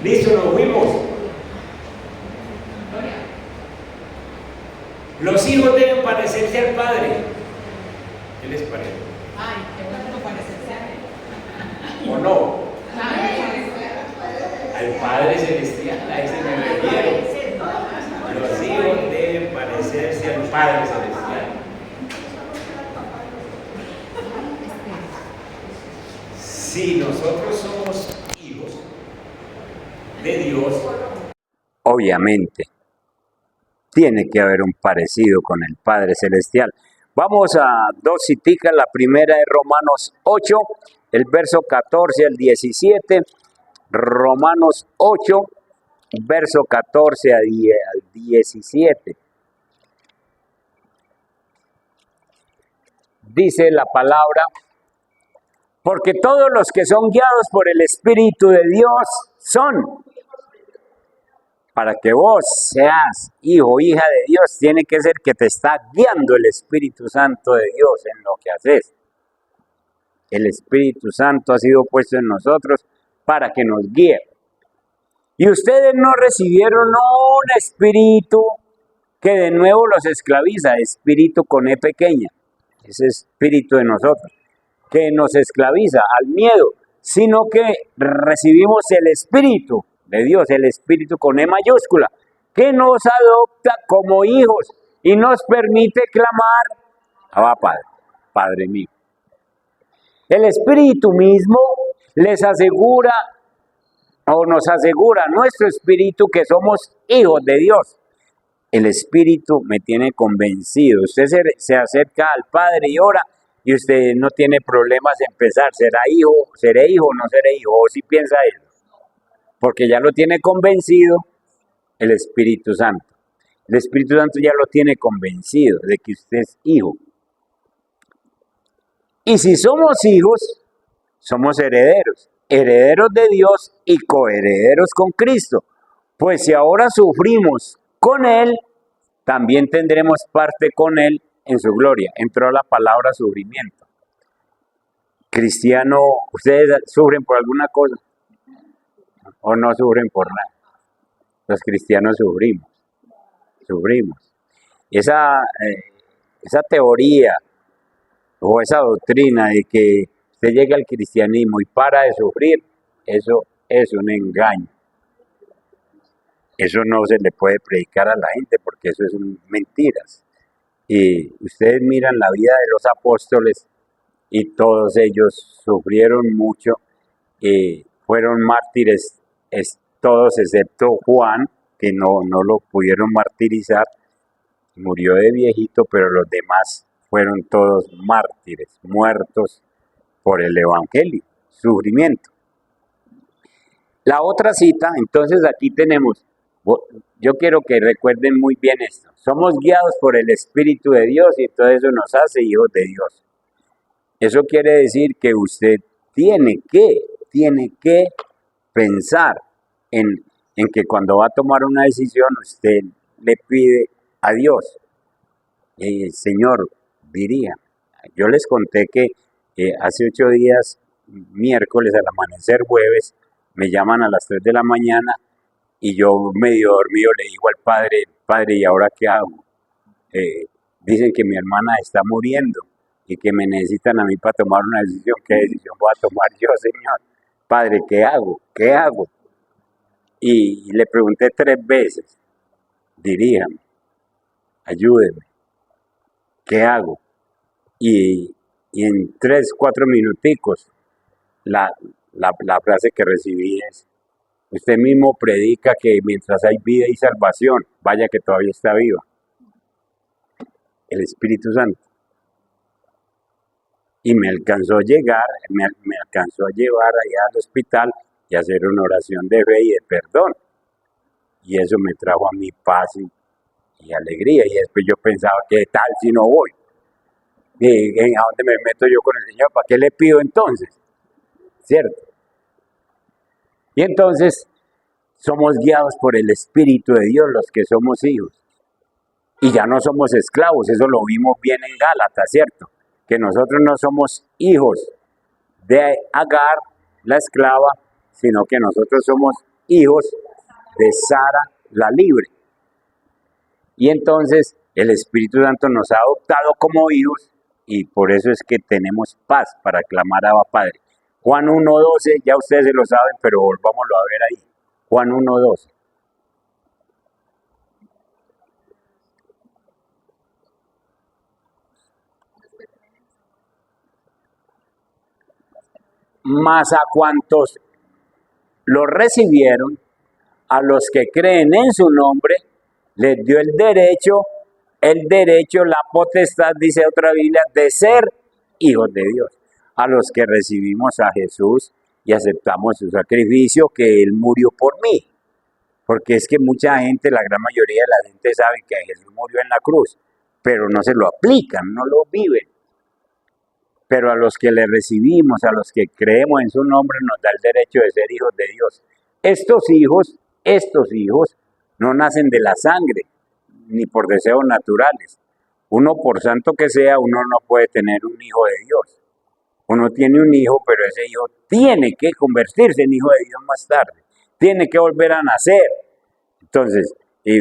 Listo, nos fuimos. Los hijos deben parecerse al Padre. ¿Qué les parece? Ay, qué bueno parecerse a él. ¿O no? Al Padre Celestial, a ese me refiero. Los hijos deben parecerse al Padre Celestial. Si nosotros somos hijos de Dios, obviamente tiene que haber un parecido con el Padre Celestial. Vamos a dos citas. La primera es Romanos 8, el verso 14 al 17. Romanos 8, verso 14 al 17. Dice la palabra: porque todos los que son guiados por el Espíritu de Dios son. Para que vos seas hijo o hija de Dios, tiene que ser que te está guiando el Espíritu Santo de Dios en lo que haces. El Espíritu Santo ha sido puesto en nosotros para que nos guíe. Y ustedes no recibieron un espíritu que de nuevo los esclaviza, espíritu con E pequeña, ese espíritu de nosotros, que nos esclaviza al miedo, sino que recibimos el Espíritu de Dios, el Espíritu con E mayúscula, que nos adopta como hijos y nos permite clamar: Abba Padre, Padre mío. El Espíritu mismo les asegura, o nos asegura nuestro espíritu, que somos hijos de Dios. El Espíritu me tiene convencido. Usted se acerca al Padre y ora, y usted no tiene problemas en pensar: seré hijo o no seré hijo, o si piensa eso, porque ya lo tiene convencido el Espíritu Santo. El Espíritu Santo ya lo tiene convencido de que usted es hijo. Y si somos hijos, somos herederos, herederos de Dios y coherederos con Cristo. Pues si ahora sufrimos con Él, también tendremos parte con Él en su gloria. Entró la palabra sufrimiento. Cristiano, ¿ustedes sufren por alguna cosa? ¿O no sufren por nada? Los cristianos sufrimos. Esa teoría o esa doctrina de que usted llega al cristianismo y para de sufrir, eso es un engaño. Eso no se le puede predicar a la gente, porque eso es mentiras. Y ustedes miran la vida de los apóstoles y todos ellos sufrieron mucho, fueron mártires, todos excepto Juan, que no lo pudieron martirizar, murió de viejito, pero los demás fueron todos mártires, muertos por el Evangelio, sufrimiento. La otra cita, entonces aquí tenemos, yo quiero que recuerden muy bien esto: somos guiados por el Espíritu de Dios y todo eso nos hace hijos de Dios. Eso quiere decir que usted tiene que pensar en que cuando va a tomar una decisión, usted le pide a Dios: Señor, diría. Yo les conté que hace 8 días, miércoles al amanecer, jueves, me llaman a las 3 de la mañana y yo medio dormido le digo al Padre: Padre, ¿y ahora qué hago? Dicen que mi hermana está muriendo y que me necesitan a mí para tomar una decisión. ¿Qué decisión voy a tomar yo, Señor? Padre, ¿qué hago? ¿Qué hago? Y le pregunté 3 veces: diríjame, ayúdeme, ¿qué hago? Y en 3, 4 minuticos, la frase que recibí es: usted mismo predica que mientras hay vida y salvación, vaya que todavía está viva. El Espíritu Santo. Y me alcanzó a llegar, me alcanzó a llevar allá al hospital y hacer una oración de fe y de perdón. Y eso me trajo a mi paz y alegría. Y después yo pensaba: ¿qué tal si no voy? ¿A dónde me meto yo con el Señor? ¿Para qué le pido entonces? ¿Cierto? Y entonces somos guiados por el Espíritu de Dios los que somos hijos. Y ya no somos esclavos, eso lo vimos bien en Gálatas, ¿cierto? Que nosotros no somos hijos de Agar, la esclava, sino que nosotros somos hijos de Sara la libre. Y entonces el Espíritu Santo nos ha adoptado como hijos y por eso es que tenemos paz para clamar a Abba Padre. Juan 1:12, ya ustedes se lo saben, pero volvámoslo a ver ahí. Juan 1:12. Mas a cuantos lo recibieron, a los que creen en su nombre, les dio el derecho, la potestad, dice otra Biblia, de ser hijos de Dios. A los que recibimos a Jesús y aceptamos su sacrificio, que Él murió por mí. Porque es que mucha gente, la gran mayoría de la gente sabe que Jesús murió en la cruz, pero no se lo aplican, no lo viven. Pero a los que le recibimos, a los que creemos en su nombre, nos da el derecho de ser hijos de Dios. Estos hijos no nacen de la sangre, ni por deseos naturales. Uno, por santo que sea, uno no puede tener un hijo de Dios. Uno tiene un hijo, pero ese hijo tiene que convertirse en hijo de Dios más tarde. Tiene que volver a nacer. Entonces,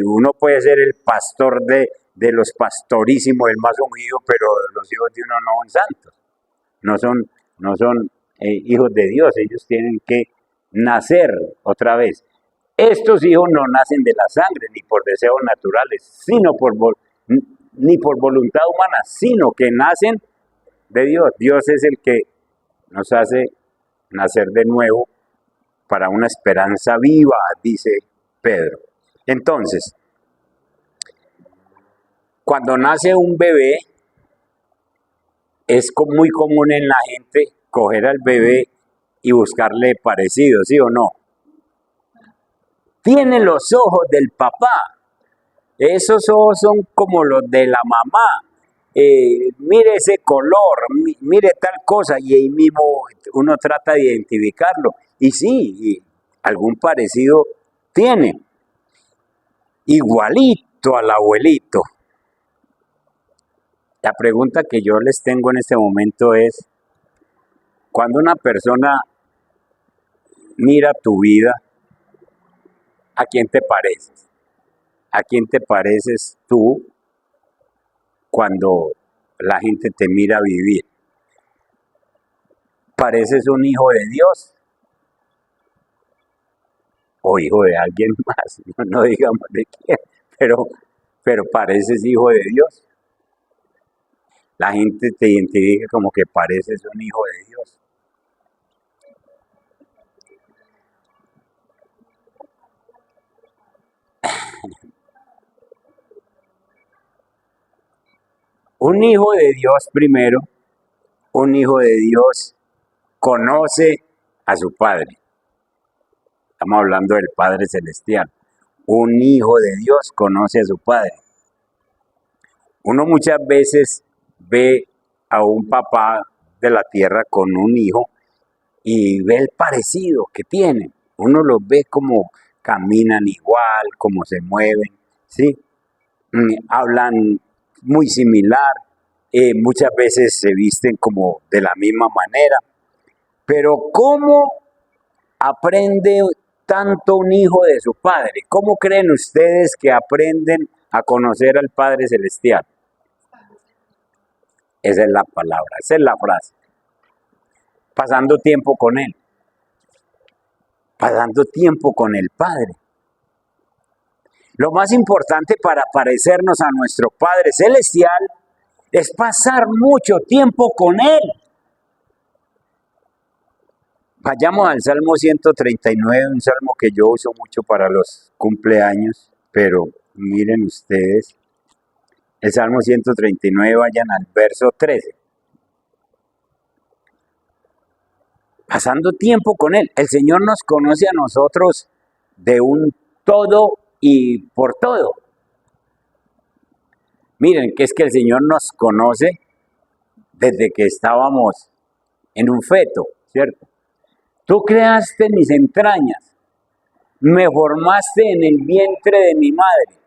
uno puede ser el pastor de los pastorísimos, el más ungido, pero los hijos de uno no son santos. No son hijos de Dios, ellos tienen que nacer otra vez. Estos hijos no nacen de la sangre, ni por deseos naturales, ni por voluntad humana, sino que nacen de Dios. Dios es el que nos hace nacer de nuevo para una esperanza viva, dice Pedro. Entonces, cuando nace un bebé, es muy común en la gente coger al bebé y buscarle parecido, ¿sí o no? Tiene los ojos del papá. Esos ojos son como los de la mamá. Mire ese color, mire tal cosa, y ahí mismo uno trata de identificarlo. Y sí, algún parecido tiene. Igualito al abuelito. La pregunta que yo les tengo en este momento es, cuando una persona mira tu vida, ¿a quién te pareces? ¿A quién te pareces tú cuando la gente te mira vivir? ¿Pareces un hijo de Dios o hijo de alguien más? No digamos de quién, pero pareces hijo de Dios. La gente te identifica como que pareces un hijo de Dios. Un hijo de Dios primero, un hijo de Dios conoce a su Padre. Estamos hablando del Padre Celestial. Un hijo de Dios conoce a su Padre. Uno muchas veces ve a un papá de la tierra con un hijo y ve el parecido que tienen. Uno los ve como caminan igual, como se mueven, ¿sí? Hablan muy similar, muchas veces se visten como de la misma manera. Pero ¿cómo aprende tanto un hijo de su padre? ¿Cómo creen ustedes que aprenden a conocer al Padre Celestial? Esa es la palabra, esa es la frase. Pasando tiempo con Él. Pasando tiempo con el Padre. Lo más importante para parecernos a nuestro Padre Celestial es pasar mucho tiempo con Él. Vayamos al Salmo 139, un salmo que yo uso mucho para los cumpleaños, pero miren ustedes, el Salmo 139, vayan al verso 13. Pasando tiempo con Él. El Señor nos conoce a nosotros de un todo y por todo. Miren, que es que el Señor nos conoce desde que estábamos en un feto, ¿cierto? Tú creaste mis entrañas, me formaste en el vientre de mi madre.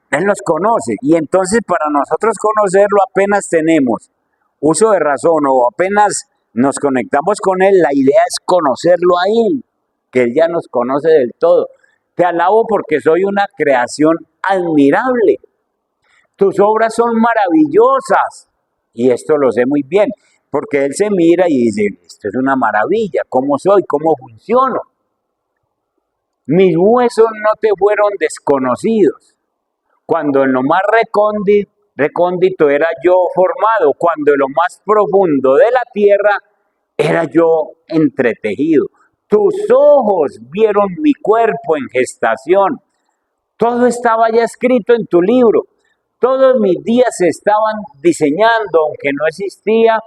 Él nos conoce y entonces para nosotros conocerlo apenas tenemos uso de razón o apenas nos conectamos con Él, la idea es conocerlo a Él, que Él ya nos conoce del todo. Te alabo porque soy una creación admirable. Tus obras son maravillosas. Y esto lo sé muy bien, porque Él se mira y dice, esto es una maravilla, ¿cómo soy? ¿Cómo funciono? Mis huesos no te fueron desconocidos. Cuando en lo más recóndito era yo formado, cuando en lo más profundo de la tierra era yo entretejido. Tus ojos vieron mi cuerpo en gestación. Todo estaba ya escrito en tu libro. Todos mis días se estaban diseñando, aunque no existía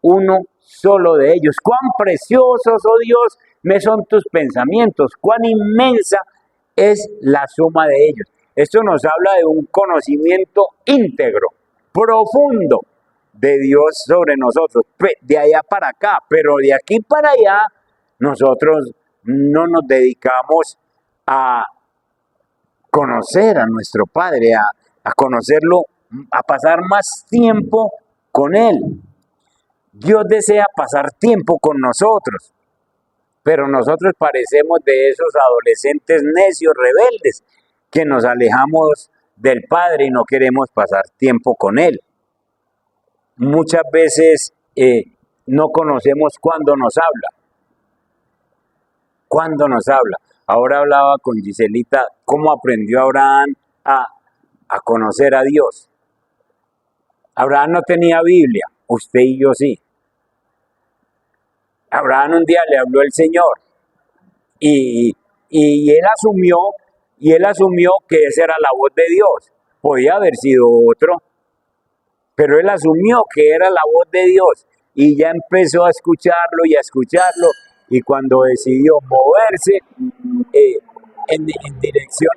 uno solo de ellos. Cuán preciosos, oh Dios, me son tus pensamientos. Cuán inmensa es la suma de ellos. Esto nos habla de un conocimiento íntegro, profundo de Dios sobre nosotros, de allá para acá, pero de aquí para allá nosotros no nos dedicamos a conocer a nuestro Padre, a conocerlo, a pasar más tiempo con Él. Dios desea pasar tiempo con nosotros, pero nosotros parecemos de esos adolescentes necios, rebeldes, que nos alejamos del Padre y no queremos pasar tiempo con Él. Muchas veces no conocemos cuándo nos habla. Cuándo nos habla. Ahora hablaba con Giselita cómo aprendió Abraham a conocer a Dios. Abraham no tenía Biblia, usted y yo sí. Abraham un día le habló el Señor y él asumió que esa era la voz de Dios. Podía haber sido otro, pero él asumió que era la voz de Dios y ya empezó a escucharlo y a escucharlo, y cuando decidió moverse en dirección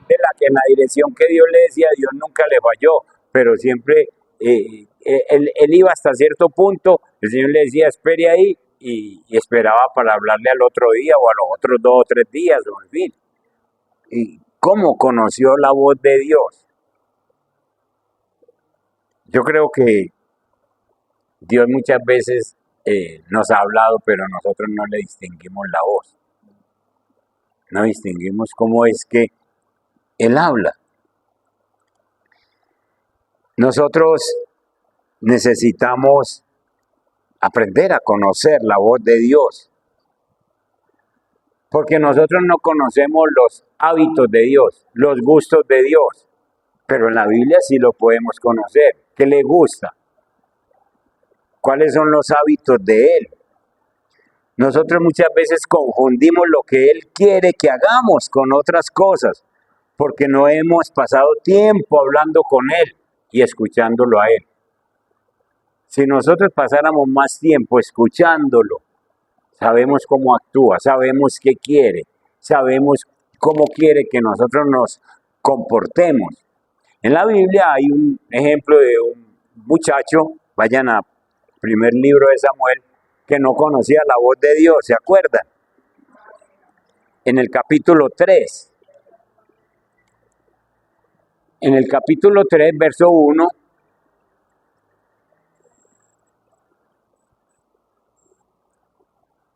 en la dirección que Dios le decía, Dios nunca le falló, pero siempre él iba hasta cierto punto, el Señor le decía, espere ahí, y esperaba para hablarle al otro día o a los otros 2 o 3 días, o en fin. ¿Y cómo conoció la voz de Dios? Yo creo que Dios muchas veces nos ha hablado, pero nosotros no le distinguimos la voz. No distinguimos cómo es que Él habla. Nosotros necesitamos aprender a conocer la voz de Dios, porque nosotros no conocemos los hábitos de Dios, los gustos de Dios, pero en la Biblia sí lo podemos conocer. ¿Qué le gusta? ¿Cuáles son los hábitos de Él? Nosotros muchas veces confundimos lo que Él quiere que hagamos con otras cosas, porque no hemos pasado tiempo hablando con Él y escuchándolo a Él. Si nosotros pasáramos más tiempo escuchándolo, sabemos cómo actúa, sabemos qué quiere, sabemos cómo quiere que nosotros nos comportemos. En la Biblia hay un ejemplo de un muchacho, vayan al primer libro de Samuel, que no conocía la voz de Dios, ¿se acuerdan? En el capítulo 3, verso 1,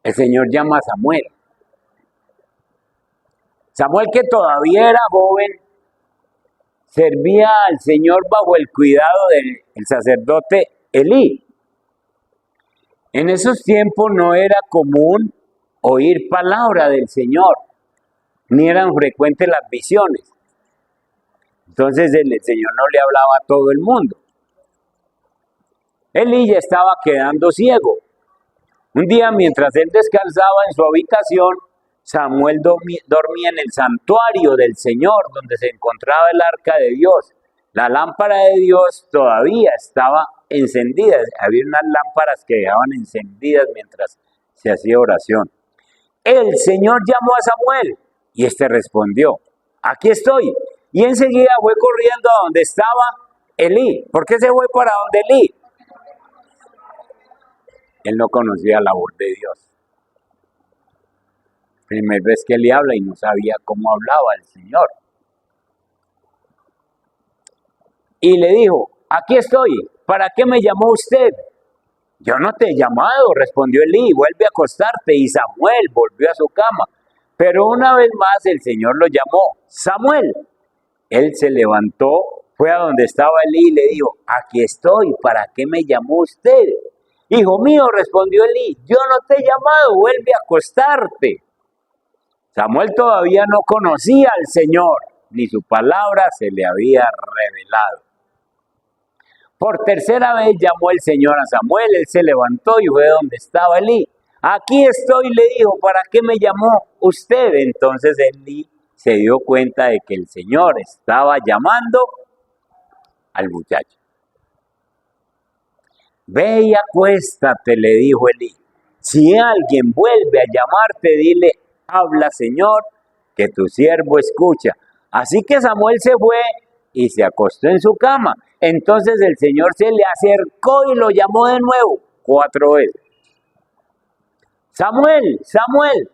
el Señor llama a Samuel. Samuel, que todavía era joven, servía al Señor bajo el cuidado del sacerdote Elí. En esos tiempos no era común oír palabra del Señor, ni eran frecuentes las visiones. Entonces el Señor no le hablaba a todo el mundo. Elí ya estaba quedando ciego. Un día, mientras él descansaba en su habitación, Samuel dormía en el santuario del Señor, donde se encontraba el arca de Dios. La lámpara de Dios todavía estaba encendida. Había unas lámparas que dejaban encendidas mientras se hacía oración. El Señor llamó a Samuel y éste respondió, aquí estoy. Y enseguida fue corriendo a donde estaba Elí. ¿Por qué se fue para donde Elí? Él no conocía la voz de Dios. Primera vez que Él habla y no sabía cómo hablaba el Señor. Y le dijo, aquí estoy, ¿para qué me llamó usted? Yo no te he llamado, respondió Elí, vuelve a acostarte. Y Samuel volvió a su cama. Pero una vez más el Señor lo llamó, Samuel. Él se levantó, fue a donde estaba Elí y le dijo, aquí estoy, ¿para qué me llamó usted? Hijo mío, respondió Elí, yo no te he llamado, vuelve a acostarte. Samuel todavía no conocía al Señor, ni su palabra se le había revelado. Por tercera vez llamó el Señor a Samuel, él se levantó y fue donde estaba Elí. Aquí estoy, le dijo, ¿para qué me llamó usted? Entonces Elí se dio cuenta de que el Señor estaba llamando al muchacho. Ve y acuéstate, le dijo Elí. Si alguien vuelve a llamarte, dile, habla Señor, que tu siervo escucha. Así que Samuel se fue y se acostó en su cama. Entonces el Señor se le acercó y lo llamó de nuevo 4 veces. Samuel, Samuel,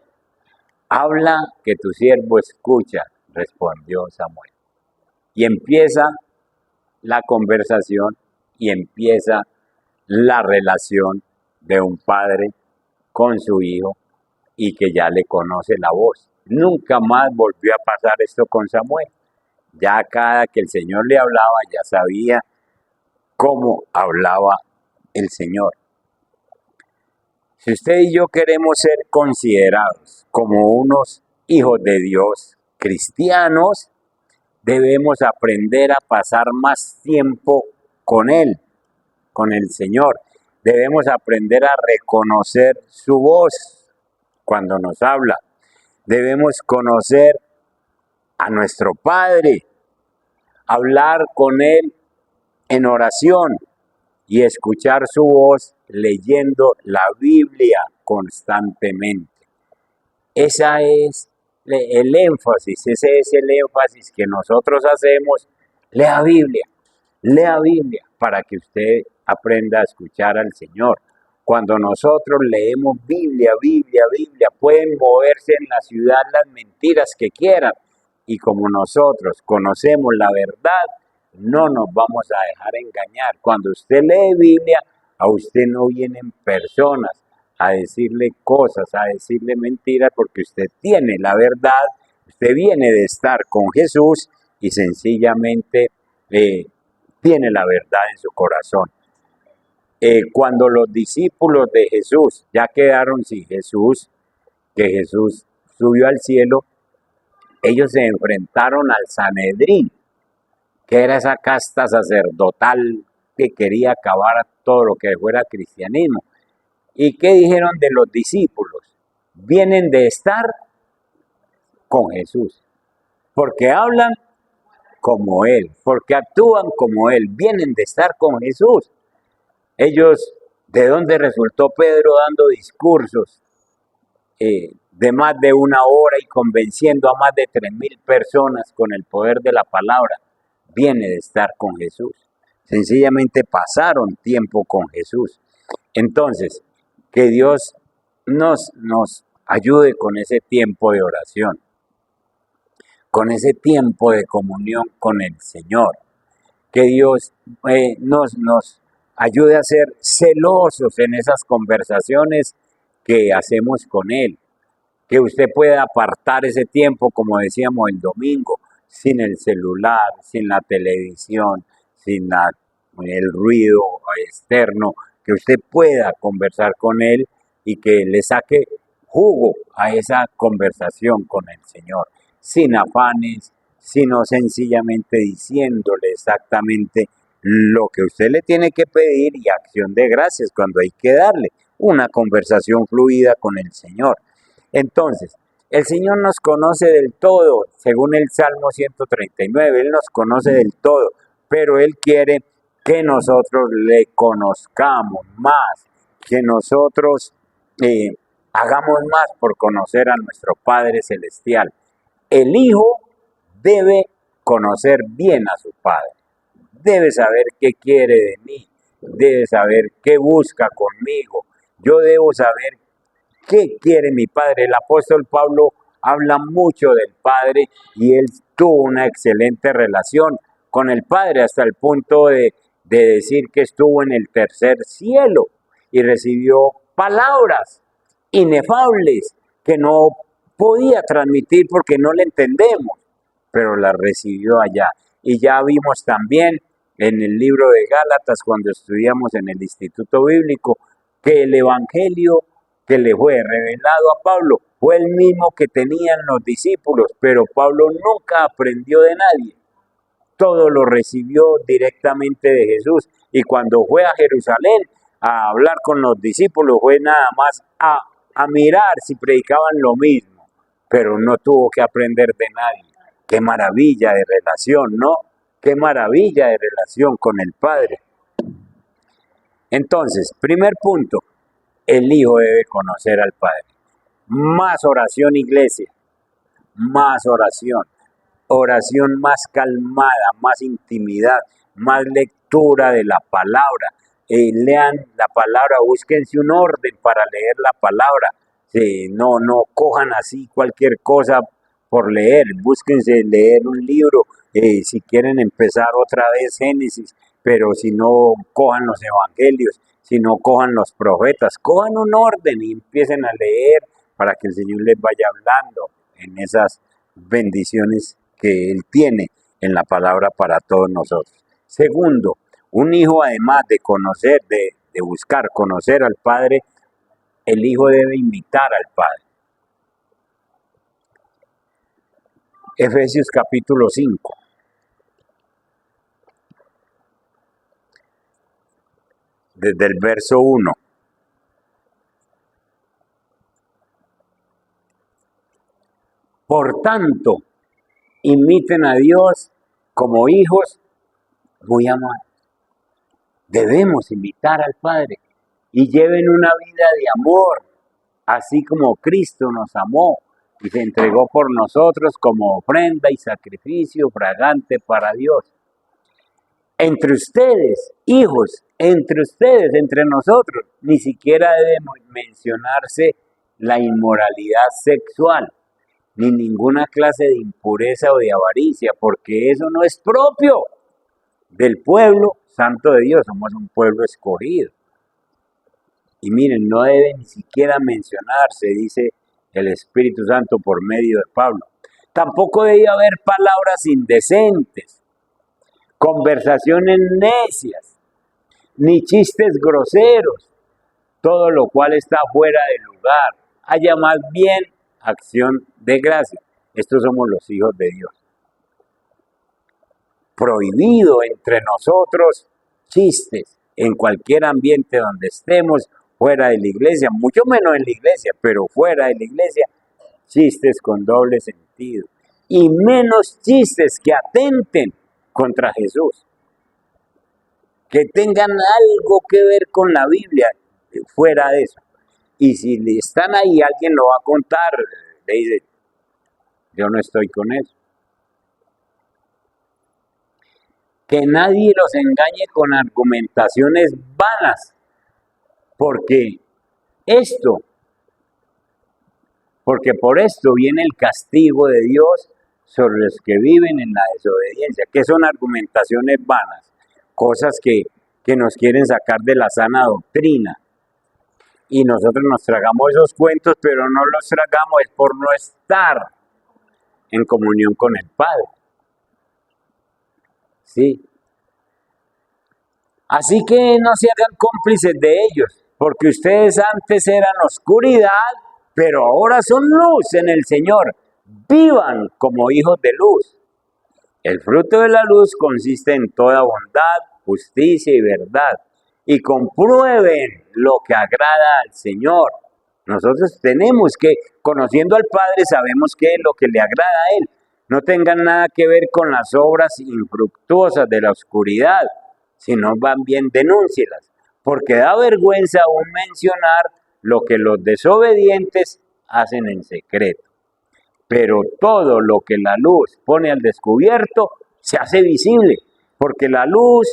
habla que tu siervo escucha, respondió Samuel. Y empieza la conversación y empieza la relación de un padre con su hijo y que ya le conoce la voz. Nunca más volvió a pasar esto con Samuel. Ya cada que el Señor le hablaba, ya sabía cómo hablaba el Señor. Si usted y yo queremos ser considerados como unos hijos de Dios cristianos, debemos aprender a pasar más tiempo con Él, con el Señor. Debemos aprender a reconocer su voz cuando nos habla. Debemos conocer a nuestro Padre, hablar con Él en oración y escuchar su voz leyendo la Biblia constantemente. Ese es el énfasis que nosotros hacemos. Lea Biblia para que usted aprenda a escuchar al Señor. Cuando nosotros leemos Biblia, pueden moverse en la ciudad las mentiras que quieran. Y como nosotros conocemos la verdad, no nos vamos a dejar engañar. Cuando usted lee Biblia, a usted no vienen personas a decirle cosas, a decirle mentiras, porque usted tiene la verdad, usted viene de estar con Jesús y sencillamente tiene la verdad en su corazón. Cuando los discípulos de Jesús ya quedaron sin Jesús, que Jesús subió al cielo, ellos se enfrentaron al Sanedrín, que era esa casta sacerdotal que quería acabar todo lo que fuera cristianismo. ¿Y qué dijeron de los discípulos? Vienen de estar con Jesús, porque hablan como Él, porque actúan como Él, vienen de estar con Jesús. Ellos, ¿de dónde resultó Pedro dando discursos de más de 1 hora y convenciendo a más de 3,000 personas con el poder de la palabra? Viene de estar con Jesús. Sencillamente pasaron tiempo con Jesús. Entonces, que Dios nos ayude con ese tiempo de oración, con ese tiempo de comunión con el Señor. Que Dios nos ayude a ser celosos en esas conversaciones que hacemos con Él. Que usted pueda apartar ese tiempo, como decíamos el domingo, sin el celular, sin la televisión, sin el ruido externo, que usted pueda conversar con Él y que le saque jugo a esa conversación con el Señor, sin afanes, sino sencillamente diciéndole exactamente lo que usted le tiene que pedir y acción de gracias cuando hay que darle una conversación fluida con el Señor. Entonces, el Señor nos conoce del todo, según el Salmo 139, Él nos conoce del todo, pero Él quiere que nosotros le conozcamos más, que nosotros hagamos más por conocer a nuestro Padre Celestial. El Hijo debe conocer bien a su Padre, debe saber qué quiere de mí, debe saber qué busca conmigo, yo debo saber qué quiere mi Padre. El apóstol Pablo habla mucho del Padre y él tuvo una excelente relación con el Padre hasta el punto de decir que estuvo en el tercer cielo y recibió palabras inefables que no podía transmitir porque no le entendemos, pero las recibió allá. Y ya vimos también en el libro de Gálatas, cuando estudiamos en el Instituto Bíblico, que el evangelio que le fue revelado a Pablo fue el mismo que tenían los discípulos, pero Pablo nunca aprendió de nadie. Todo lo recibió directamente de Jesús. Y cuando fue a Jerusalén a hablar con los discípulos, fue nada más a mirar si predicaban lo mismo, pero no tuvo que aprender de nadie. Qué maravilla de relación, ¿no? Qué maravilla de relación con el Padre. Entonces, primer punto, el Hijo debe conocer al Padre. Más oración, iglesia, más oración. Oración más calmada, más intimidad, más lectura de la palabra. Lean la palabra, búsquense un orden para leer la palabra. No cojan así cualquier cosa por leer, búsquense leer un libro, si quieren empezar otra vez Génesis, pero si no, cojan los evangelios, si no, cojan los profetas, cojan un orden y empiecen a leer para que el Señor les vaya hablando en esas bendiciones que Él tiene en la palabra para todos nosotros. Segundo, un hijo, además de conocer, de buscar conocer al Padre, el hijo debe imitar al Padre. Efesios capítulo 5. Desde el verso 1. Por tanto, imiten a Dios como hijos muy amados. Debemos imitar al Padre y lleven una vida de amor, así como Cristo nos amó y se entregó por nosotros como ofrenda y sacrificio fragante para Dios. Entre ustedes, hijos, entre ustedes, entre nosotros, ni siquiera debe mencionarse la inmoralidad sexual, ni ninguna clase de impureza o de avaricia, porque eso no es propio del pueblo santo de Dios. Somos un pueblo escogido. Y miren, no debe ni siquiera mencionarse, dice el Espíritu Santo por medio de Pablo. Tampoco debe haber palabras indecentes, conversaciones necias, ni chistes groseros, todo lo cual está fuera de lugar. Haya más bien acción de gracia. Estos somos los hijos de Dios. Prohibido entre nosotros chistes en cualquier ambiente donde estemos, fuera de la iglesia, mucho menos en la iglesia, pero fuera de la iglesia, chistes con doble sentido. Y menos chistes que atenten contra Jesús, que tengan algo que ver con la Biblia, fuera de eso. Y si están ahí, alguien lo va a contar, le dice, yo no estoy con eso. Que nadie los engañe con argumentaciones vanas, porque por esto viene el castigo de Dios sobre los que viven en la desobediencia. ¿Qué son argumentaciones vanas? Cosas que nos quieren sacar de la sana doctrina. Y nosotros nos tragamos esos cuentos, pero no los tragamos es por no estar en comunión con el Padre. Sí. Así que no se hagan cómplices de ellos, porque ustedes antes eran oscuridad, pero ahora son luz en el Señor. Vivan como hijos de luz. El fruto de la luz consiste en toda bondad, justicia y verdad. Y comprueben lo que agrada al Señor. Nosotros tenemos que, conociendo al Padre, sabemos qué es lo que le agrada a Él. No tengan nada que ver con las obras infructuosas de la oscuridad, sino van bien, denúncielas, porque da vergüenza aún mencionar lo que los desobedientes hacen en secreto. Pero todo lo que la luz pone al descubierto se hace visible, porque la luz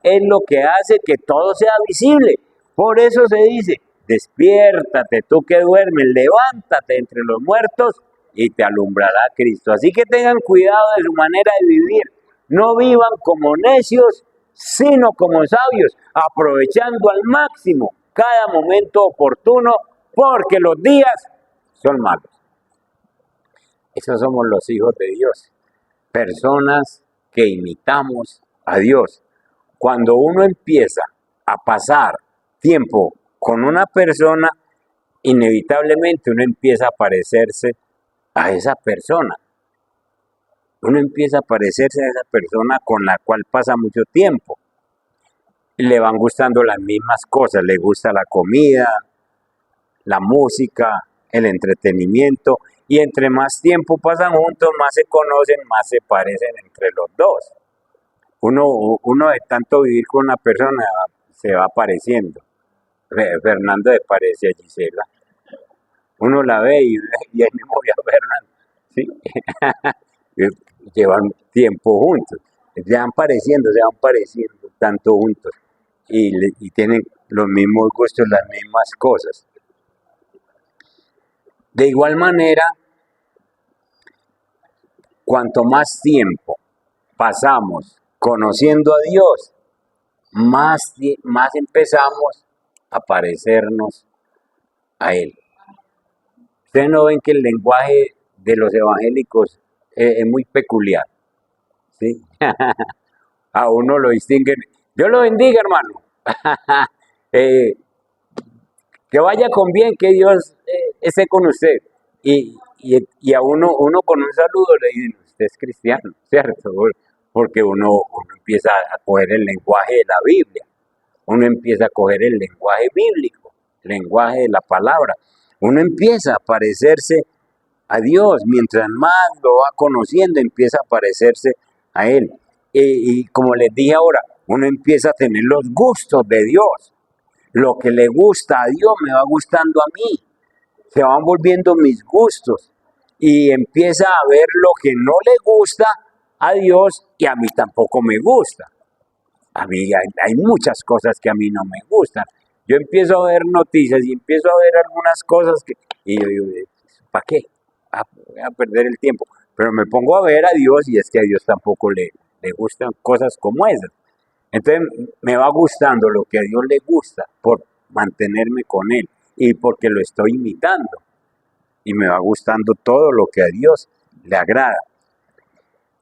es lo que hace que todo sea visible. Por eso se dice, despiértate tú que duermes, levántate entre los muertos y te alumbrará Cristo. Así que tengan cuidado de su manera de vivir. No vivan como necios, sino como sabios, aprovechando al máximo cada momento oportuno, porque los días son malos. Esos somos los hijos de Dios, personas que imitamos a Dios. Cuando uno empieza a pasar tiempo con una persona, inevitablemente uno empieza a parecerse a esa persona. Uno empieza a parecerse a esa persona con la cual pasa mucho tiempo. Le van gustando las mismas cosas, le gusta la comida, la música, el entretenimiento, y entre más tiempo pasan juntos, más se conocen, más se parecen entre los dos. Uno de tanto vivir con una persona se va pareciendo. Fernando se parece a Gisela. Uno la ve y es mismo a Fernando, ¿sí? Llevan tiempo juntos, se van pareciendo tanto juntos y tienen los mismos gustos, las mismas cosas. De igual manera, cuanto más tiempo pasamos conociendo a Dios, más empezamos a parecernos a Él. Ustedes no ven que el lenguaje de los evangélicos es muy peculiar, ¿sí? A uno lo distinguen. Dios lo bendiga, hermano. Que vaya con bien, que Dios esté con usted. Y a uno con un saludo le dicen, usted es cristiano, ¿cierto? Porque uno empieza a coger el lenguaje de la Biblia, uno empieza a coger el lenguaje bíblico, el lenguaje de la palabra. Uno empieza a parecerse a Dios, mientras más lo va conociendo, empieza a parecerse a Él. Y como les dije ahora, uno empieza a tener los gustos de Dios. Lo que le gusta a Dios me va gustando a mí. Se van volviendo mis gustos. Y empieza a ver lo que no le gusta a Dios y a mí tampoco me gusta. A mí hay muchas cosas que a mí no me gustan. Yo empiezo a ver noticias y empiezo a ver algunas cosas y yo digo, ¿para qué? Voy a perder el tiempo. Pero me pongo a ver a Dios y es que a Dios tampoco le gustan cosas como esas. Entonces me va gustando lo que a Dios le gusta por mantenerme con Él y porque lo estoy imitando. Y me va gustando todo lo que a Dios le agrada.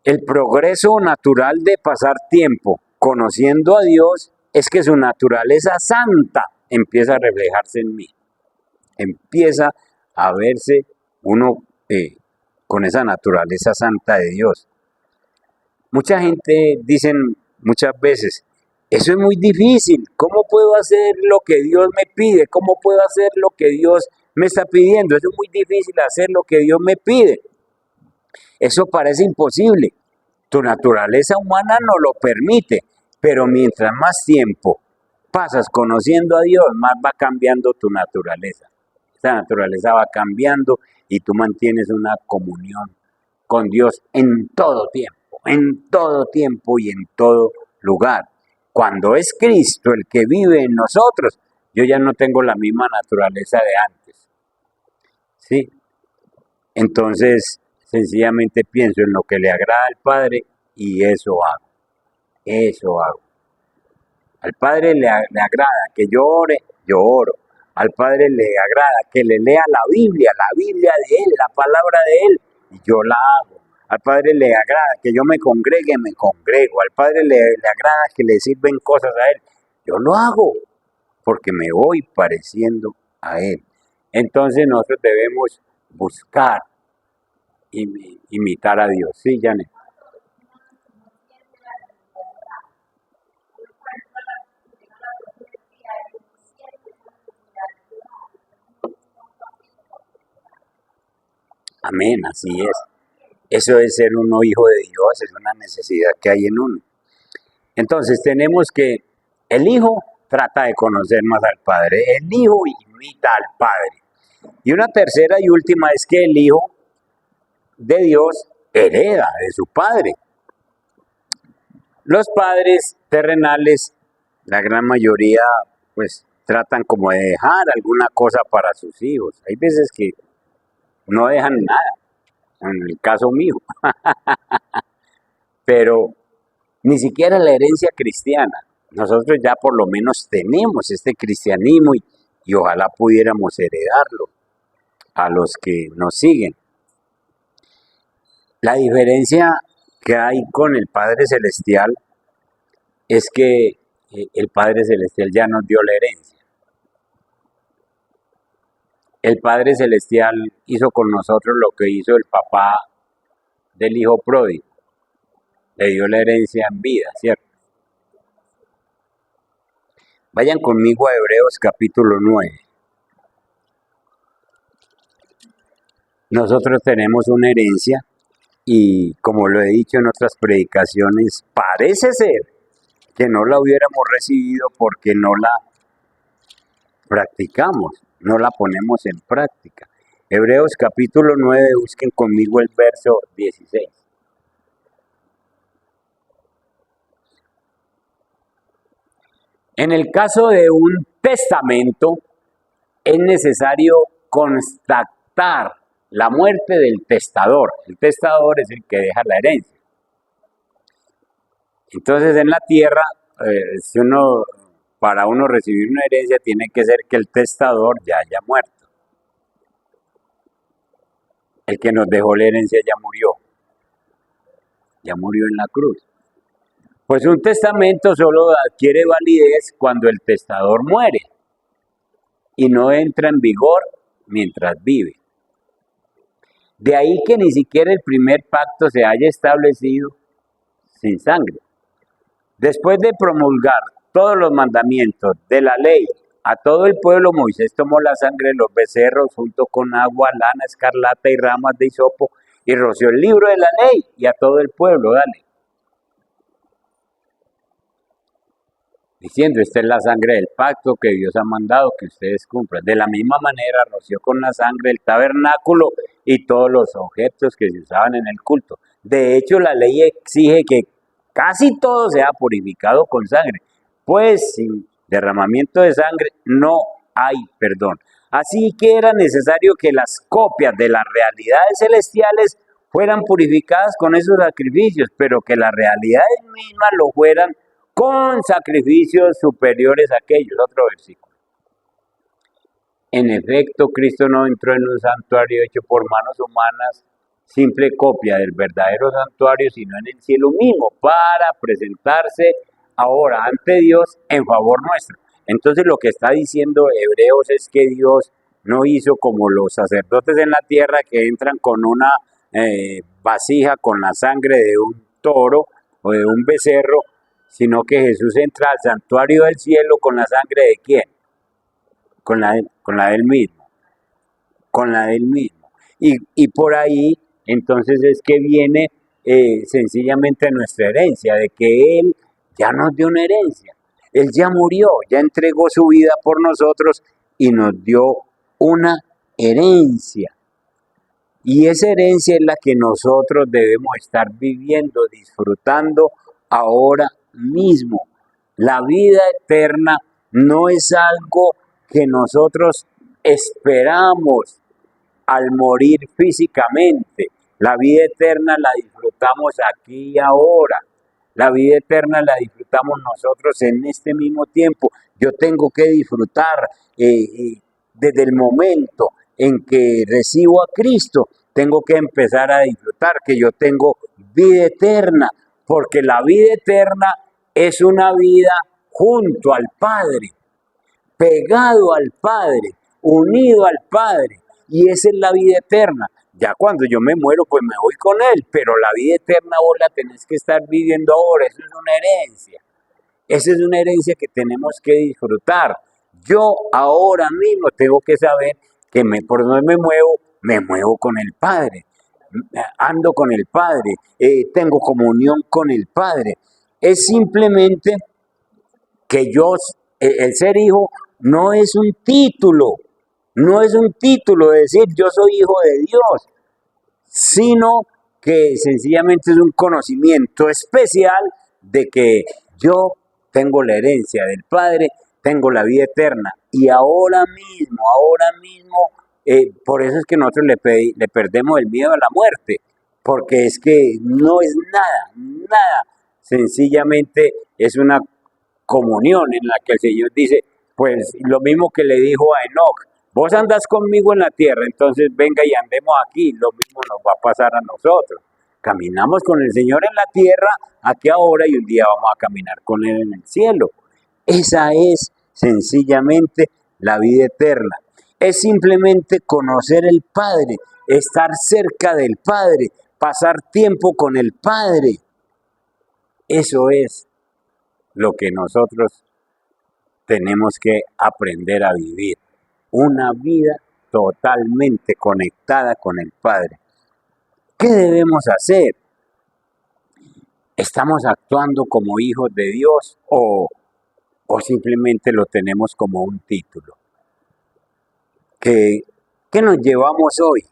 El progreso natural de pasar tiempo conociendo a Dios es que su naturaleza santa empieza a reflejarse en mí. Empieza a verse uno con esa naturaleza santa de Dios. Mucha gente dice muchas veces, eso es muy difícil, ¿cómo puedo hacer lo que Dios me pide? ¿Cómo puedo hacer lo que Dios me está pidiendo? Eso es muy difícil hacer lo que Dios me pide. Eso parece imposible. Tu naturaleza humana no lo permite, pero mientras más tiempo pasas conociendo a Dios, más va cambiando tu naturaleza. Esa naturaleza va cambiando y tú mantienes una comunión con Dios en todo tiempo y en todo lugar. Cuando es Cristo el que vive en nosotros, yo ya no tengo la misma naturaleza de antes. ¿Sí? Entonces, sencillamente pienso en lo que le agrada al Padre y eso hago. Eso hago. Al Padre le agrada que yo ore, yo oro. Al Padre le agrada que le lea la Biblia de Él, la palabra de Él, y yo la hago. Al Padre le agrada que yo me congregue, me congrego. Al Padre le agrada que le sirven cosas a Él. Yo lo hago porque me voy pareciendo a Él. Entonces nosotros debemos buscar imitar a Dios. Sí, Janet. Amén, así es. Eso es ser uno hijo de Dios, es una necesidad que hay en uno. Entonces tenemos que el hijo trata de conocer más al Padre, el hijo imita al Padre. Y una tercera y última es que el hijo de Dios hereda de su Padre. Los padres terrenales, la gran mayoría, pues tratan como de dejar alguna cosa para sus hijos. Hay veces que no dejan nada, en el caso mío, pero ni siquiera la herencia cristiana. Nosotros ya por lo menos tenemos este cristianismo y ojalá pudiéramos heredarlo a los que nos siguen. La diferencia que hay con el Padre Celestial es que el Padre Celestial ya nos dio la herencia. El Padre Celestial hizo con nosotros lo que hizo el papá del hijo pródigo. Le dio la herencia en vida, ¿cierto? Vayan conmigo a Hebreos capítulo 9. Nosotros tenemos una herencia y como lo he dicho en otras predicaciones, parece ser que no la hubiéramos recibido porque no la practicamos, no la ponemos en práctica. Hebreos capítulo 9, busquen conmigo el verso 16. En el caso de un testamento, es necesario constatar la muerte del testador. El testador es el que deja la herencia. Entonces en la tierra, para uno recibir una herencia tiene que ser que el testador ya haya muerto. El que nos dejó la herencia ya murió en la cruz. Pues un testamento solo adquiere validez cuando el testador muere y no entra en vigor mientras vive. De ahí que ni siquiera el primer pacto se haya establecido sin sangre. Después de promulgar todos los mandamientos de la ley a todo el pueblo, Moisés tomó la sangre de los becerros junto con agua, lana, escarlata y ramas de hisopo y roció el libro de la ley y a todo el pueblo, diciendo, esta es la sangre del pacto que Dios ha mandado que ustedes cumplan. De la misma manera roció con la sangre el tabernáculo y todos los objetos que se usaban en el culto. De hecho, la ley exige que casi todo sea purificado con sangre, pues sin derramamiento de sangre no hay perdón. Así que era necesario que las copias de las realidades celestiales fueran purificadas con esos sacrificios, pero que las realidades mismas lo fueran con sacrificios superiores a aquellos. Otro versículo. En efecto, Cristo no entró en un santuario hecho por manos humanas, simple copia del verdadero santuario, sino en el cielo mismo, para presentarse ahora ante Dios en favor nuestro. Entonces lo que está diciendo Hebreos es que Dios no hizo como los sacerdotes en la tierra que entran con una vasija con la sangre de un toro o de un becerro, sino que Jesús entra al santuario del cielo con la sangre de ¿quién? Con la de él mismo, con la de él mismo. Y por ahí, entonces es que viene sencillamente nuestra herencia, de que Él ya nos dio una herencia. Él ya murió, ya entregó su vida por nosotros y nos dio una herencia. Y esa herencia es la que nosotros debemos estar viviendo, disfrutando ahora mismo. La vida eterna no es algo que nosotros esperamos al morir físicamente. La vida eterna la disfrutamos aquí y ahora. La vida eterna la disfrutamos nosotros en este mismo tiempo. Yo tengo que disfrutar desde el momento en que recibo a Cristo. Tengo que empezar a disfrutar que yo tengo vida eterna, porque la vida eterna es una vida junto al Padre, pegado al Padre, unido al Padre, y esa es la vida eterna. Ya cuando yo me muero, pues me voy con Él, pero la vida eterna vos la tenés que estar viviendo ahora, eso es una herencia. Esa es una herencia que tenemos que disfrutar. Yo ahora mismo tengo que saber que por donde me muevo con el Padre, ando con el Padre, tengo comunión con el Padre. Es simplemente que el ser hijo no es un título, no es un título de decir yo soy hijo de Dios, sino que sencillamente es un conocimiento especial de que yo tengo la herencia del Padre, tengo la vida eterna y ahora mismo, por eso es que nosotros le perdemos el miedo a la muerte, porque es que no es nada, sencillamente es una comunión en la que el Señor dice, pues lo mismo que le dijo a Enoc, vos andás conmigo en la tierra, entonces venga y andemos aquí, lo mismo nos va a pasar a nosotros. Caminamos con el Señor en la tierra, aquí ahora, y un día vamos a caminar con Él en el cielo. Esa es sencillamente la vida eterna. Es simplemente conocer el Padre, estar cerca del Padre, pasar tiempo con el Padre. Eso es lo que nosotros tenemos que aprender a vivir. Una vida totalmente conectada con el Padre. ¿Qué debemos hacer? ¿Estamos actuando como hijos de Dios o simplemente lo tenemos como un título? ¿Qué nos llevamos hoy?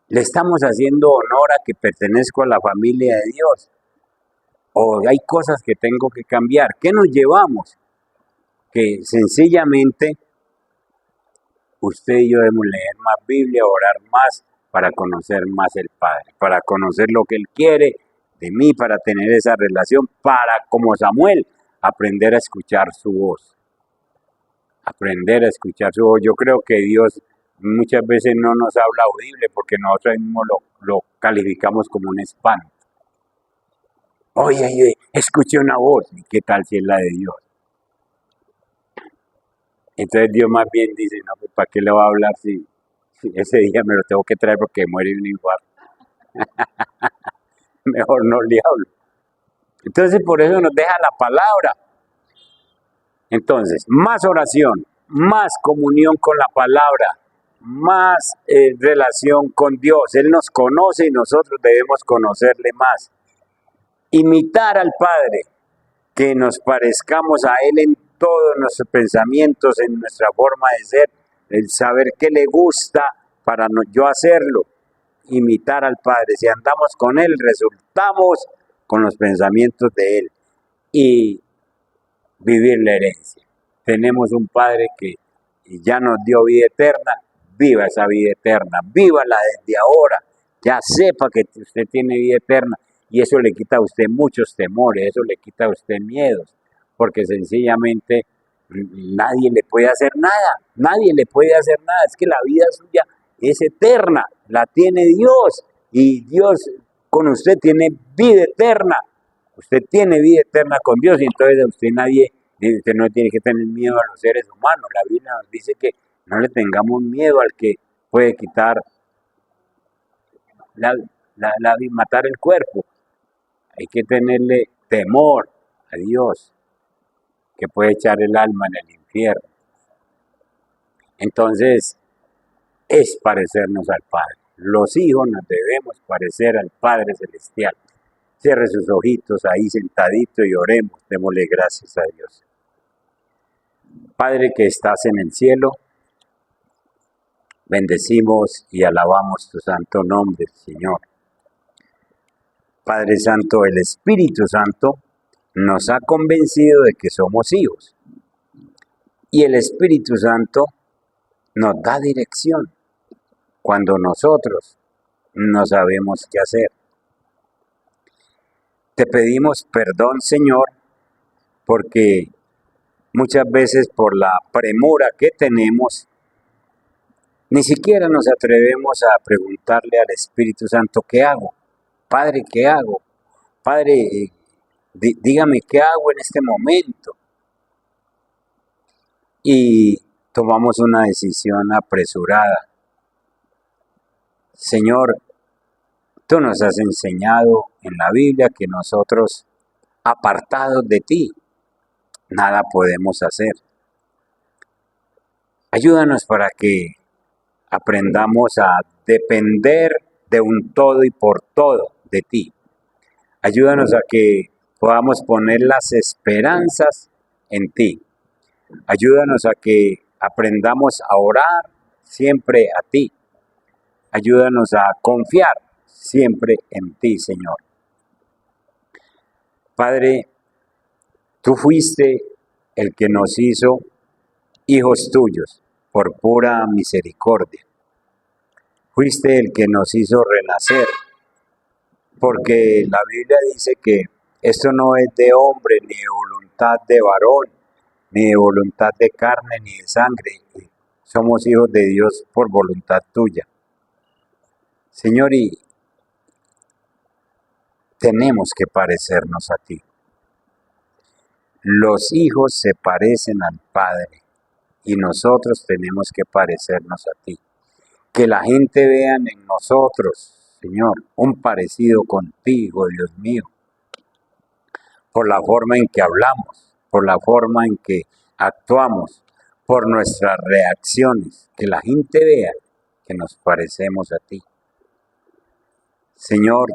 ¿Le estamos haciendo honor a que pertenezco a la familia de Dios? ¿O hay cosas que tengo que cambiar? ¿Qué nos llevamos? Que sencillamente usted y yo debemos leer más Biblia, orar más para conocer más el Padre, para conocer lo que Él quiere de mí, para tener esa relación, para, como Samuel, aprender a escuchar su voz. Aprender a escuchar su voz. Yo creo que Dios muchas veces no nos habla audible porque nosotros mismos lo calificamos como un espanto. Oye, escuché una voz, ¿y qué tal si es la de Dios? Entonces Dios más bien dice, no, pues ¿para qué le va a hablar si ese día me lo tengo que traer porque muere un infarto? Mejor no le hablo. Entonces por eso nos deja la palabra. Entonces, más oración, más comunión con la palabra, más relación con Dios. Él nos conoce y nosotros debemos conocerle más. Imitar al Padre, que nos parezcamos a Él en todos nuestros pensamientos, en nuestra forma de ser, el saber qué le gusta para yo hacerlo, imitar al Padre. Si andamos con Él, resultamos con los pensamientos de Él y vivir la herencia. Tenemos un Padre que ya nos dio vida eterna, viva esa vida eterna, vívala desde ahora, ya sepa que usted tiene vida eterna. Y eso le quita a usted muchos temores, eso le quita a usted miedos, porque sencillamente nadie le puede hacer nada, nadie le puede hacer nada, es que la vida suya es eterna, la tiene Dios, y Dios con usted tiene vida eterna, usted tiene vida eterna con Dios, y entonces a usted usted no tiene que tener miedo a los seres humanos. La Biblia nos dice que no le tengamos miedo al que puede quitar, matar el cuerpo. Hay que tenerle temor a Dios, que puede echar el alma en el infierno. Entonces, es parecernos al Padre. Los hijos nos debemos parecer al Padre Celestial. Cierre sus ojitos ahí sentadito y oremos, démosle gracias a Dios. Padre que estás en el cielo, bendecimos y alabamos tu santo nombre, Señor. Padre Santo, el Espíritu Santo nos ha convencido de que somos hijos. Y el Espíritu Santo nos da dirección cuando nosotros no sabemos qué hacer. Te pedimos perdón, Señor, porque muchas veces por la premura que tenemos, ni siquiera nos atrevemos a preguntarle al Espíritu Santo, ¿qué hago? Padre, ¿qué hago? Padre, dígame qué hago en este momento. Y tomamos una decisión apresurada. Señor, tú nos has enseñado en la Biblia que nosotros, apartados de ti, nada podemos hacer. Ayúdanos para que aprendamos a depender de un todo y por todo de ti. Ayúdanos a que podamos poner las esperanzas en ti. Ayúdanos a que aprendamos a orar siempre a ti. Ayúdanos a confiar siempre en ti, Señor. Padre, tú fuiste el que nos hizo hijos tuyos por pura misericordia. Fuiste el que nos hizo renacer, porque la Biblia dice que esto no es de hombre ni de voluntad de varón, ni de voluntad de carne, ni de sangre. Somos hijos de Dios por voluntad tuya. Señor, y tenemos que parecernos a ti. Los hijos se parecen al Padre y nosotros tenemos que parecernos a ti. Que la gente vea en nosotros, Señor, un parecido contigo, Dios mío, por la forma en que hablamos, por la forma en que actuamos, por nuestras reacciones. Que la gente vea que nos parecemos a ti. Señor,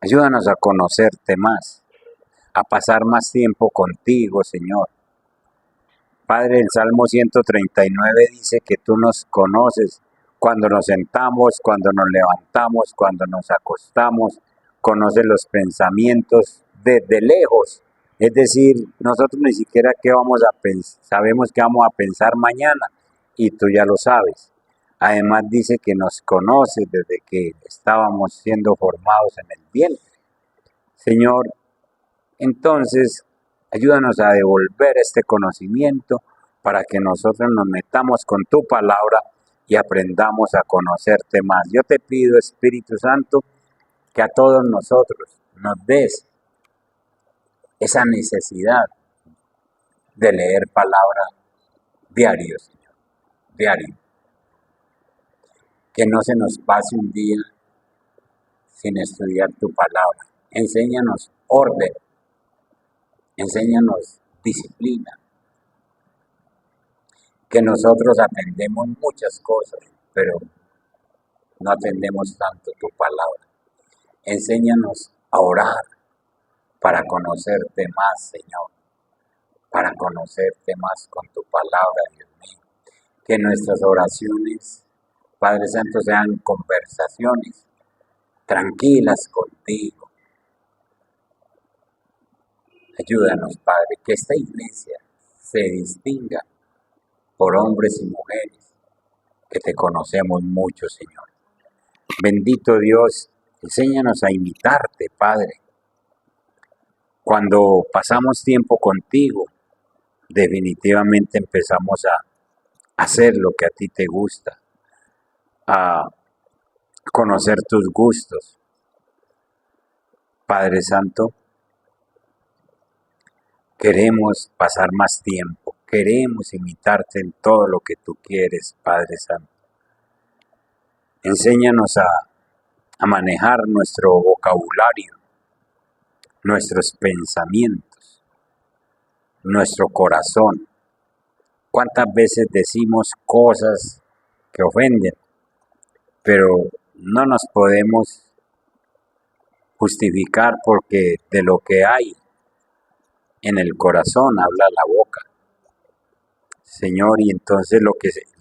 ayúdanos a conocerte más, a pasar más tiempo contigo, Señor. Padre, el Salmo 139 dice que tú nos conoces cuando nos sentamos, cuando nos levantamos, cuando nos acostamos, conoces los pensamientos desde lejos. Es decir, nosotros ni siquiera qué vamos a sabemos qué vamos a pensar mañana y tú ya lo sabes. Además dice que nos conoces desde que estábamos siendo formados en el vientre. Señor, entonces, ayúdanos a devolver este conocimiento para que nosotros nos metamos con tu palabra y aprendamos a conocerte más. Yo te pido, Espíritu Santo, que a todos nosotros nos des esa necesidad de leer palabra diario, Señor, diario. Que no se nos pase un día sin estudiar tu palabra. Enséñanos orden, enséñanos disciplina. Que nosotros atendemos muchas cosas, pero no atendemos tanto tu palabra. Enséñanos a orar para conocerte más, Señor, para conocerte más con tu palabra, Dios mío. Que nuestras oraciones, Padre Santo, sean conversaciones tranquilas contigo. Ayúdanos, Padre, que esta iglesia se distinga por hombres y mujeres que te conocemos mucho, Señor. Bendito Dios, enséñanos a imitarte, Padre. Cuando pasamos tiempo contigo, definitivamente empezamos a hacer lo que a ti te gusta, a conocer tus gustos. Padre Santo, queremos pasar más tiempo, queremos imitarte en todo lo que tú quieres, Padre Santo. Enséñanos a manejar nuestro vocabulario, nuestros pensamientos, nuestro corazón. ¿Cuántas veces decimos cosas que ofenden, pero no nos podemos justificar porque de lo que hay en el corazón habla la boca? Señor, y entonces lo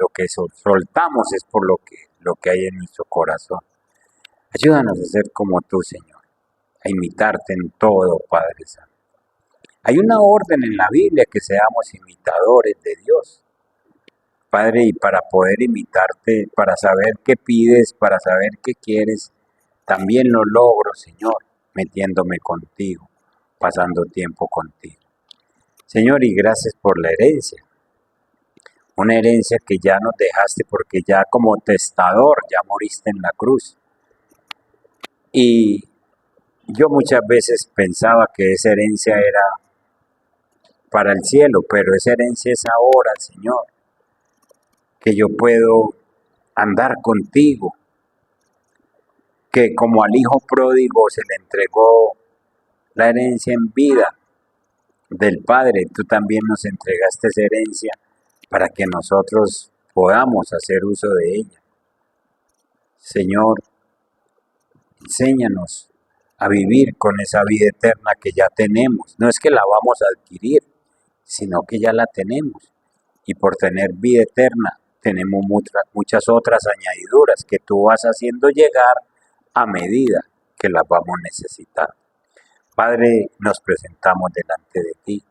que soltamos es por lo que hay en nuestro corazón. Ayúdanos a ser como tú, Señor, a imitarte en todo, Padre Santo. Hay una orden en la Biblia que seamos imitadores de Dios, Padre, y para poder imitarte, para saber qué pides, para saber qué quieres, también lo logro, Señor, metiéndome contigo, pasando tiempo contigo. Señor, y gracias por la herencia. Una herencia que ya nos dejaste porque ya como testador ya moriste en la cruz. Y yo muchas veces pensaba que esa herencia era para el cielo, pero esa herencia es ahora, Señor, que yo puedo andar contigo, que como al hijo pródigo se le entregó la herencia en vida del Padre, tú también nos entregaste esa herencia para que nosotros podamos hacer uso de ella. Señor, enséñanos a vivir con esa vida eterna que ya tenemos. No es que la vamos a adquirir, sino que ya la tenemos. Y por tener vida eterna tenemos muchas otras añadiduras que tú vas haciendo llegar a medida que las vamos necesitando. Padre, nos presentamos delante de ti.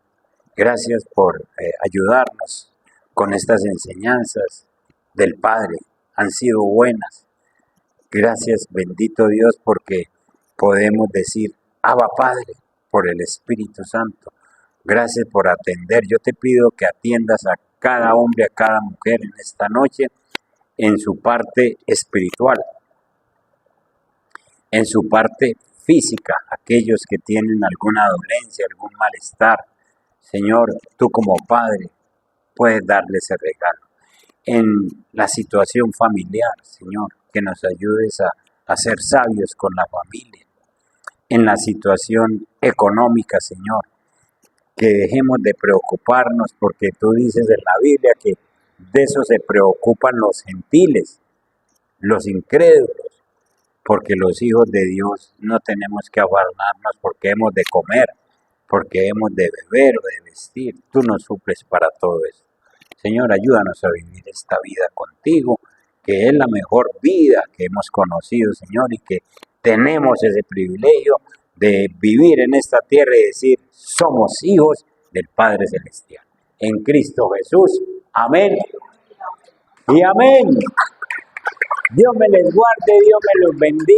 Gracias por ayudarnos con estas enseñanzas del Padre. Han sido buenas. Gracias, bendito Dios, porque podemos decir, Abba Padre, por el Espíritu Santo. Gracias por atender. Yo te pido que atiendas a cada hombre, a cada mujer en esta noche, en su parte espiritual, en su parte física, aquellos que tienen alguna dolencia, algún malestar. Señor, tú como Padre puedes darle ese regalo. En la situación familiar, Señor, que nos ayudes a ser sabios con la familia. En la situación económica, Señor, que dejemos de preocuparnos, porque tú dices en la Biblia que de eso se preocupan los gentiles, los incrédulos, porque los hijos de Dios no tenemos que afanarnos porque hemos de comer, porque hemos de beber o de vestir. Tú nos suples para todo eso. Señor, ayúdanos a vivir esta vida contigo, que es la mejor vida que hemos conocido, Señor, y que tenemos ese privilegio de vivir en esta tierra y decir, somos hijos del Padre Celestial. En Cristo Jesús. Amén. Y amén. Dios me les guarde, Dios me los bendiga.